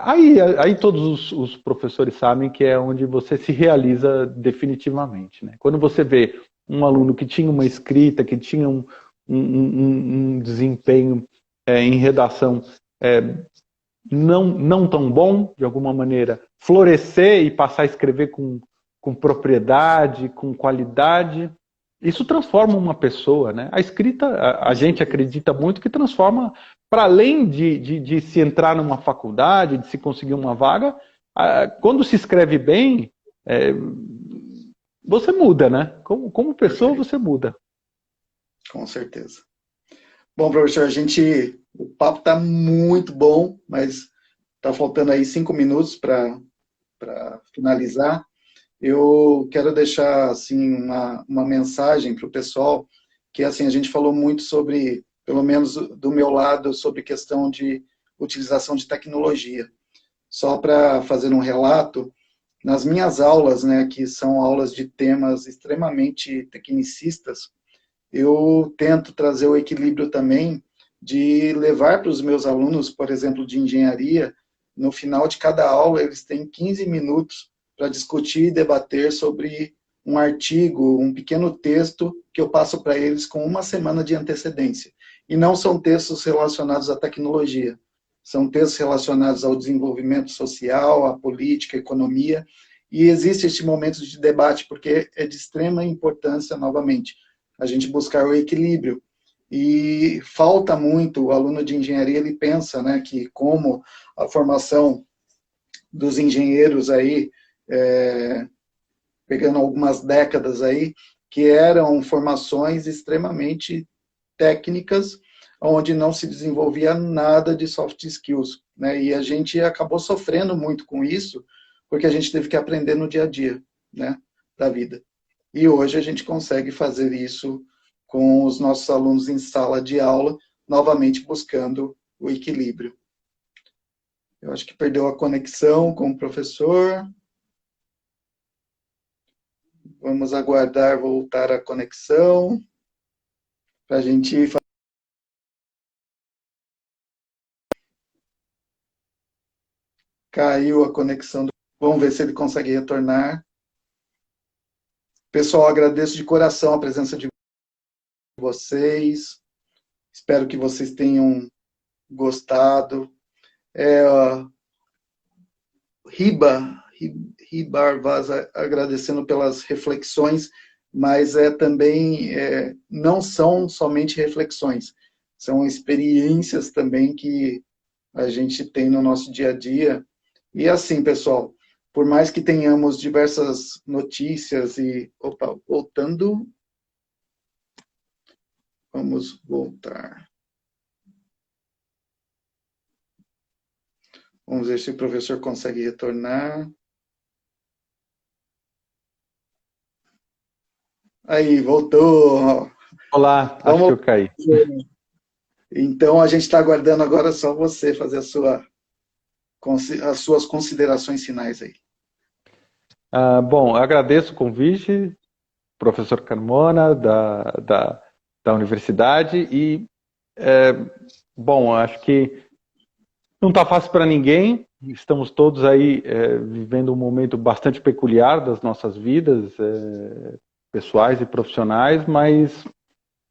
Aí todos os professores sabem que é onde você se realiza definitivamente, né? Quando você vê um aluno que tinha uma escrita, que tinha um desempenho em redação não tão bom, de alguma maneira, florescer e passar a escrever com propriedade, com qualidade, isso transforma uma pessoa, né? A escrita, a gente acredita muito que transforma, para além de se entrar numa faculdade, de se conseguir uma vaga, quando se escreve bem, você muda, né? Como pessoa, você muda. Com certeza. Bom, professor, o papo está muito bom, mas está faltando aí 5 minutos para finalizar. Eu quero deixar assim uma mensagem para o pessoal, que assim a gente falou muito sobre, pelo menos do meu lado, sobre questão de utilização de tecnologia. Só para fazer um relato, nas minhas aulas, né, que são aulas de temas extremamente tecnicistas, eu tento trazer o equilíbrio também de levar para os meus alunos, por exemplo, de engenharia, no final de cada aula eles têm 15 minutos para discutir e debater sobre um artigo, um pequeno texto que eu passo para eles com uma semana de antecedência. E não são textos relacionados à tecnologia, são textos relacionados ao desenvolvimento social, à política, à economia, e existe este momento de debate, porque é de extrema importância, novamente, a gente buscar o equilíbrio. E falta muito, o aluno de engenharia, ele pensa, né, que como a formação dos engenheiros aí, pegando algumas décadas aí, que eram formações extremamente técnicas, onde não se desenvolvia nada de soft skills, né, e a gente acabou sofrendo muito com isso, porque a gente teve que aprender no dia a dia, né, da vida. E hoje a gente consegue fazer isso com os nossos alunos em sala de aula, novamente buscando o equilíbrio. Eu acho que perdeu a conexão com o professor. Vamos aguardar voltar a conexão para a gente ir. Caiu a conexão. Vamos ver se ele consegue retornar. Pessoal, agradeço de coração a presença de vocês. Espero que vocês tenham gostado. Ribar Vaz agradecendo pelas reflexões, mas também não são somente reflexões, são experiências também que a gente tem no nosso dia a dia. E assim, pessoal, por mais que tenhamos diversas notícias e... Opa, voltando. Vamos voltar. Vamos ver se o professor consegue retornar. Aí, voltou. Olá, acho que eu caí. Então, a gente está aguardando agora só você fazer as suas considerações finais aí. Bom, agradeço o convite, professor Carmona, da universidade, e, bom, acho que não está fácil para ninguém, estamos todos aí vivendo um momento bastante peculiar das nossas vidas, pessoais e profissionais, mas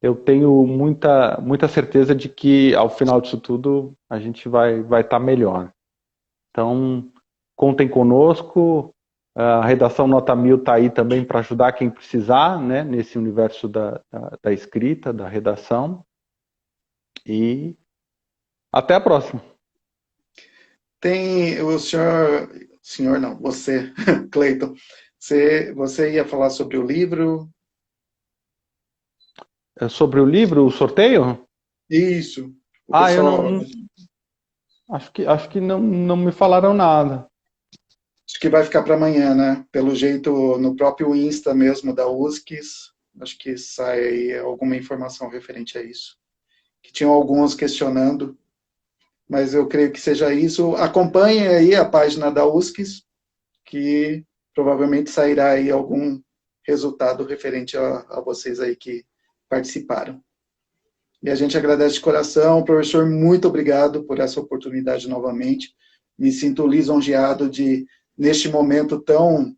eu tenho muita certeza de que, ao final disso tudo, a gente vai estar melhor. Então, contem conosco, a redação Nota 1000 está aí também para ajudar quem precisar, né, nesse universo da escrita, da redação. E até a próxima. Tem o senhor não, você, Cleiton, você ia falar sobre o livro? Sobre o livro, o sorteio? Isso. Eu não... Acho que não me falaram nada. Acho que vai ficar para amanhã, né? Pelo jeito, no próprio Insta mesmo da USCIS, acho que sai aí alguma informação referente a isso. Que tinham alguns questionando, mas eu creio que seja isso. Acompanhe aí a página da USCIS, que provavelmente sairá aí algum resultado referente a vocês aí que participaram. E a gente agradece de coração. Professor, muito obrigado por essa oportunidade novamente. Me sinto lisonjeado de, neste momento tão